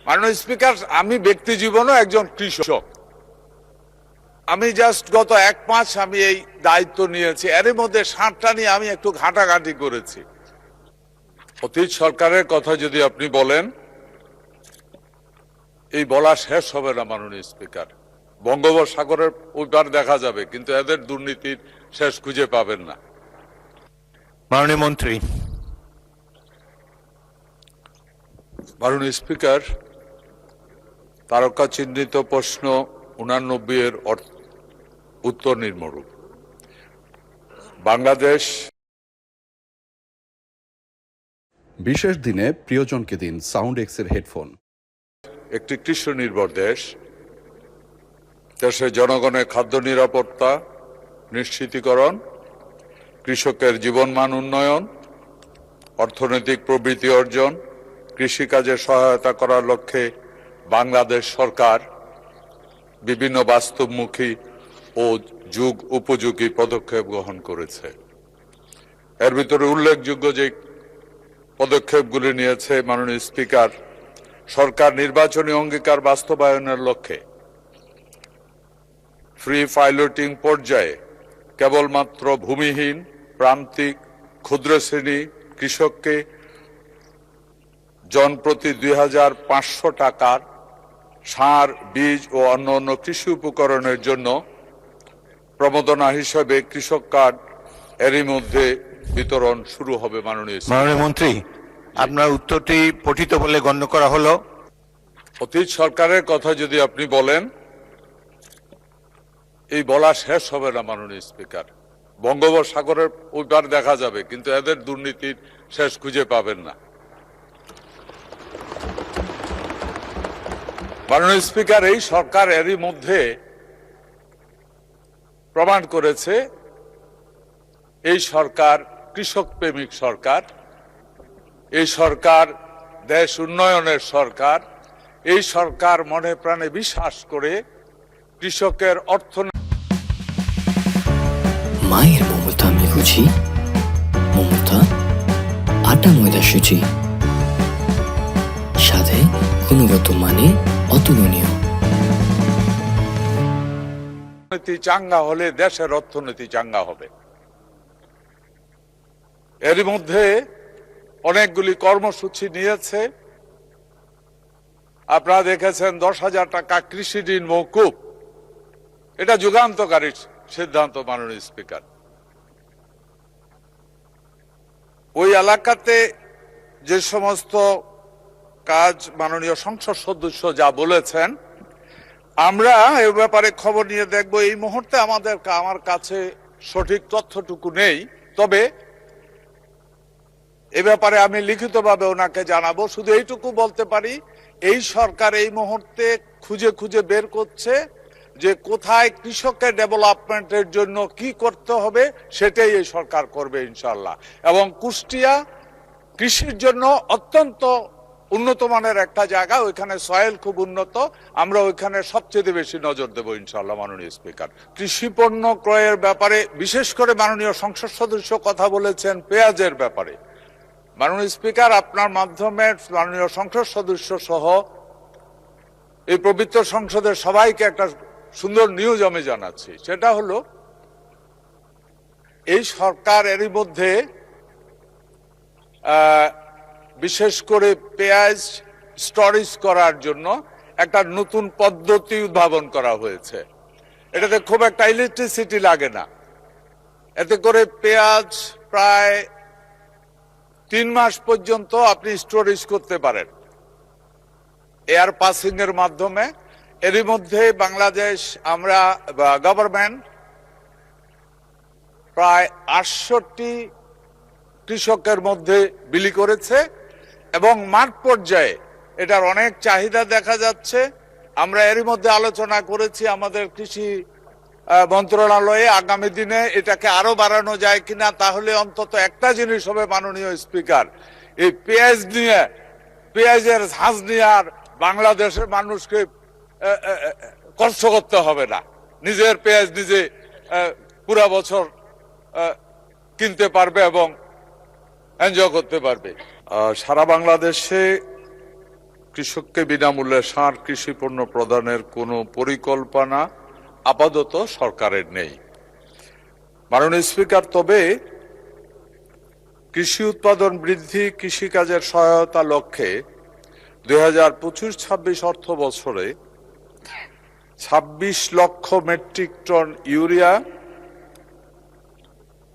মাননীয় স্পিকার, আমি ব্যক্তি জীবনেও একজন কৃষক। আমি জাস্ট গত 1 মাস আমি এই দায়িত্ব নিয়েছি। এর মধ্যে সারটা নিয়ে আমি একটু ঘাটাঘাটি করেছি। অতীত সরকারের কথা যদি আপনি বলেন, এই বলা শেষ হবে না মাননীয় স্পিকার। বঙ্গোপসাগরের ওইবার দেখা যাবে, কিন্তু এদের দুর্নীতির শেষ খুঁজে পাবেন না। মাননীয় মন্ত্রী। মাননীয় স্পিকার, তারকা চিহ্নিত প্রশ্ন 89 এর উত্তর নিম্নরূপ। বাংলাদেশ বিশেষ দিনে প্রিয়জনকে দিন সাউন্ড এক্সের হেডফোন। একটি কৃষি নির্ভর দেশ। দেশের জনগণের খাদ্য নিরাপত্তা নিশ্চিতকরণ, কৃষকের জীবনমান উন্নয়ন, অর্থনৈতিক প্রবৃদ্ধি অর্জন, কৃষিকাজে সহায়তা করার লক্ষ্যে বাংলাদেশ সরকার বিভিন্ন বাস্তবমুখী ও যুগ উপযোগী পদক্ষেপ গ্রহণ করেছে। এর ভিতরে উল্লেখযোগ্য যে পদক্ষেপগুলি নিয়েছে মাননীয় স্পিকার, সরকার নির্বাচনী অঙ্গীকার বাস্তবায়নের লক্ষ্যে ফ্রি পাইলটিং পর্যায়ে কেবলমাত্র ভূমিহীন, প্রান্তিক, ক্ষুদ্র শ্রেণী কৃষককে জনপ্রতি 2500 টাকার সার, বীজ ও অন্যান্য কৃষি উপকরণের জন্য প্রণোদনা হিসেবে কৃষক কার্ড এরই মধ্যে বিতরণ শুরু হবে। মাননীয় মন্ত্রী, আপনার উত্তরটি পঠিত বলে গণ্য করা হলো। অতীত সরকারের কথা যদি আপনি বলেন, এই বলা শেষ হবে না মাননীয় স্পিকার। বঙ্গোপসাগরের ওইবার দেখা যাবে, কিন্তু এদের দুর্নীতির শেষ খুঁজে পাবেন না। মাননীয় স্পিকার, এই সরকার এরই মধ্যে প্রমাণ করেছে এই সরকার কৃষক প্রেমিক সরকার, এই সরকার দেশ উন্নয়নের সরকার, এই সরকার মনে প্রাণে বিশ্বাস করে কৃষকের মায়ের মমতা আমি বুঝি, মমতা আটা ময়দা সুচি, সাথে গুণগত মানে অতুলনীয়। অর্থনীতি চাঙ্গা হলে দেশের অর্থনীতি চাঙ্গা হবে। এর মধ্যে অনেকগুলি কর্মসূচি নিয়েছে। আপনারা দেখেছেন 10,000 টাকা কৃষি ঋণ মওকুফ। এটা যুগান্তকারী সিদ্ধান্ত মাননীয় স্পিকার। ওই এলাকাতে যে সমস্ত কাজ মাননীয় সংসদ সদস্য যা বলেছেন, আমরা এ ব্যাপারে খবর নিয়ে দেখব। এই মুহূর্তে আমার কাছে সঠিক তথ্যটুকু নেই, তবে এ ব্যাপারে আমি লিখিতভাবে ওনাকে জানাবো। শুধু এইটুকু বলতে পারি, এই সরকার এই মুহূর্তে খুঁজে খুঁজে বের করছে যে কোথায় কৃষকের ডেভেলপমেন্টের জন্য কি করতে হবে, সেটাই এই সরকার করবে ইনশাআল্লাহ। এবং কুষ্টিয়া কৃষির জন্য অত্যন্ত উন্নত মানের একটা জায়গা, ওইখানে সয়েল খুব উন্নত। আমরা ওইখানে সবচেয়ে বেশি নজর দেব ইনশাআল্লাহ। মাননীয় স্পিকার, কৃষি পণ্য ক্রয়ের ব্যাপারে বিশেষ করে মাননীয় সংসদ সদস্য কথা বলেছেন পেঁয়াজের ব্যাপারে। মাননীয় স্পিকার, আপনার মাধ্যমে মাননীয় সংসদ সদস্য সহ এই পবিত্র সংসদের সবাইকে একটা সুন্দর নিউজ আমি জানাচ্ছি। সেটা হলো, এই সরকার এরই মধ্যে বিশেষ করে পেঁয়াজ স্টোরেজ করার জন্য একটা নতুন পদ্ধতি উদ্ভাবন করা হয়েছে। এটাতে খুব একটা ইলেকট্রিসিটি লাগে না। এতে করে পেঁয়াজ প্রায় 3 মাস পর্যন্ত আপনি স্টোরেজ করতে পারেন এয়ার পাসিং এর মাধ্যমে। এরই মধ্যে বাংলাদেশ গভর্নমেন্ট প্রায় 68টি কৃষকের মধ্যে বিলি করেছে এবং মাঠ পর্যায়ে এটার অনেক চাহিদা দেখা যাচ্ছে। আমরা এরই মধ্যে আলোচনা করেছি আমাদের কৃষি মন্ত্রণালয়ে, আগামী দিনে এটাকে আরো বাড়ানো যায় কিনা। তাহলে অন্তত একটা জিনিস হবে মাননীয় স্পিকার, এই পেঁয়াজের ঝাঁজ নিয়ে আর বাংলাদেশের মানুষকে কষ্ট করতে হবে না। নিজের পেঁয়াজ নিজে পুরা বছর কিনতে পারবে এবং এনজয় করতে পারবে। সারা বাংলাদেশে কৃষককে বিনামূল্যে সার কৃষি পণ্য প্রদানের কোনো পরিকল্পনা আপাতত সরকারের নেই। মাননীয় স্পিকার, তবে কৃষি উৎপাদন বৃদ্ধি, কৃষিকাজের সহায়তা লক্ষ্যে 2025-26 অর্থ বছরে 26 লক্ষ metric ton urea,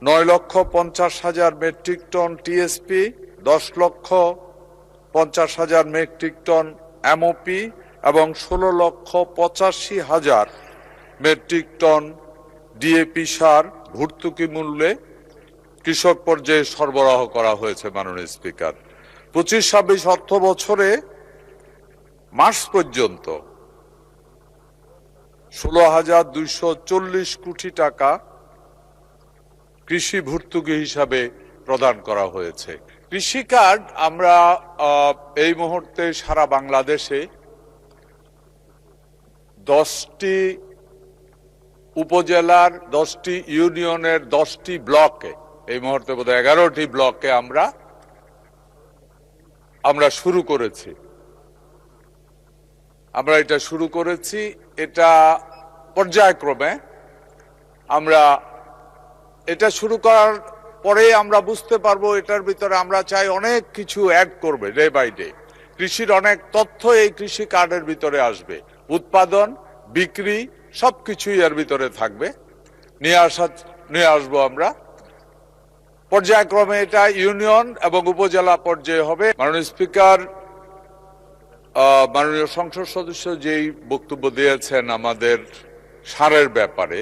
9,50,000 metric ton TSP, 10,50,000 metric ton MOP এবং 16,85,000 মেট্রিক টন ডিএপি সার ভর্তুকি মূল্যে কৃষক পর্যায়ে সরবরাহ করা হয়েছে। মাননীয় স্পিকার, 25-26 অর্থ বছরে মার্চ পর্যন্ত 16,240 কোটি টাকা কৃষি ভর্তুকি হিসাবে প্রদান করা হয়েছে। কৃষি কার্ড আমরা এই মুহূর্তে সারা বাংলাদেশে 10টি উপজেলার 10টি ইউনিয়নের 10টি ব্লকে, এই মুহূর্তে বোধহয় 11টি ব্লকে আমরা শুরু করেছি। আমরা এটা শুরু করেছি, এটা পর্যায়ক্রমে আমরা এটা শুরু করার পরে আমরা বুঝতে পারবো এটার ভিতরে আমরা চাই অনেক কিছু অ্যাড করবে ডে বাই ডে। কৃষির অনেক তথ্য এই কৃষি কার্ডের ভিতরে আসবে, উৎপাদন, বিক্রি সবকিছুই এর ভিতরে থাকবে। নিয়ে আসবো আমরা পর্যায়ক্রমে, এটা ইউনিয়ন এবং উপজেলা পর্যায়ে হবে। মাননীয় স্পিকার, মাননীয় সংসদ সদস্য যেই বক্তব্য দিয়েছেন আমাদের সারের ব্যাপারে,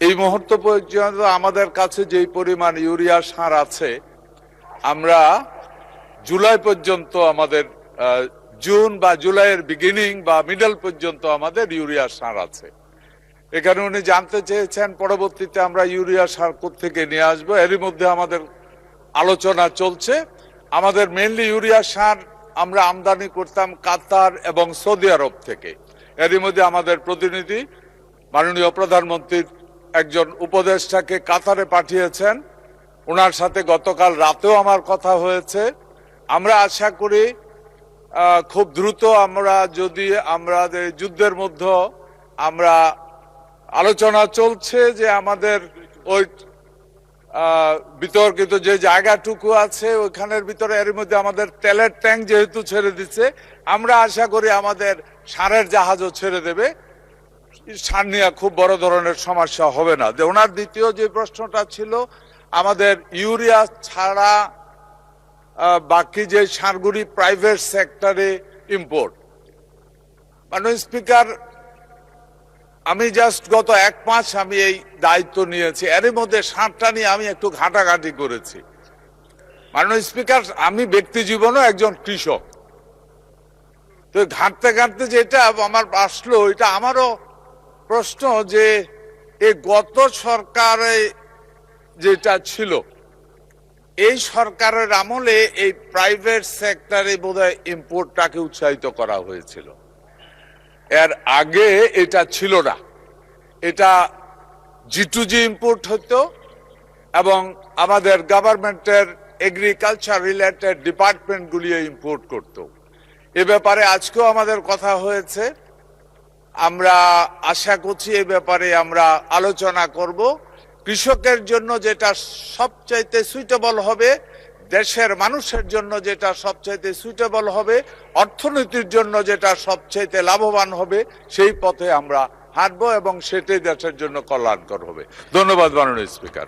এই মুহূর্ত পর্যন্ত আমাদের কাছে যেই পরিমাণ ইউরিয়া সার আছে, আমরা জুলাই পর্যন্ত আমাদের জুন বা জুলাইয়ের বিগিনিং বা মিডল পর্যন্ত আমাদের ইউরিয়া সার আছে। এখানে উনি জানতে চেয়েছেন পরবর্তীতে আমরা ইউরিয়া সার কোত্থেকে নিয়ে আসবো। এরই মধ্যে আমাদের আলোচনা চলছে। আমাদের মেইনলি ইউরিয়া সার আমরা আমদানি করতাম কাতার এবং সৌদি আরব থেকে। এরই মধ্যে আমাদের প্রতিনিধি মাননীয় প্রধানমন্ত্রীর একজন উপদেষ্টাকে কাতারে পাঠিয়েছেন, ওনার সাথে গতকাল রাতেও আমার কথা হয়েছে। আমরা আশা করি খুব দ্রুত আমাদের যুদ্ধের মধ্যে আমরা আলোচনা চলছে যে আমাদের ওই বিতর্কিত যে জায়গাটুকু আছে ওইখানের ভিতরে এর মধ্যে আমাদের তেলের ট্যাঙ্ক যেহেতু ছেড়ে দিচ্ছে, আমরা আশা করি আমাদের সারের জাহাজও ছেড়ে দেবে, সার নিয়ে খুব বড় ধরনের সমস্যা হবে না। ওনার দ্বিতীয় যে প্রশ্নটা ছিল আমাদের ইউরিয়া ছাড়া বাকি যে সারগুলি প্রাইভেট সেক্টরে ইম্পোর্ট। মাননীয় স্পিকার, আমি জাস্ট গত 1 মাস আমি এই দায়িত্ব নিয়েছি, এর মধ্যে সারটা নিয়ে আমি একটু ঘাটাঘাটি করেছি। মাননীয় স্পিকার, আমি ব্যক্তি জীবনও একজন কৃষক, তো ঘাটতে ঘাটতে যেটা আমার আসলো, এটা আমারও প্রশ্ন যে এই গত সরকারে যেটা ছিল, এই সরকারের আমলে এই প্রাইভেট সেক্টরে বোধহয় ইম্পোর্টটাকে উৎসাহিত করা হয়েছিল, এর আগে এটা ছিল না। এটা G2G ইম্পোর্ট হতো এবং আমাদের গভর্নমেন্টের এগ্রিকালচার রিলেটেড ডিপার্টমেন্টগুলি ইম্পোর্ট করত। এ ব্যাপারে আজকেও আমাদের কথা হয়েছে, আমরা আশা করছি এই ব্যাপারে আমরা আলোচনা করব। কৃষকের জন্য যেটা সবচাইতে সুইটেবল হবে, দেশের মানুষের জন্য যেটা সবচাইতে সুইটেবল হবে, অর্থনীতির জন্য যেটা সবচাইতে লাভবান হবে, সেই পথে আমরা হাঁটবো এবং সেটাই দেশের জন্য কল্যাণকর হবে। ধন্যবাদ মাননীয় স্পিকার।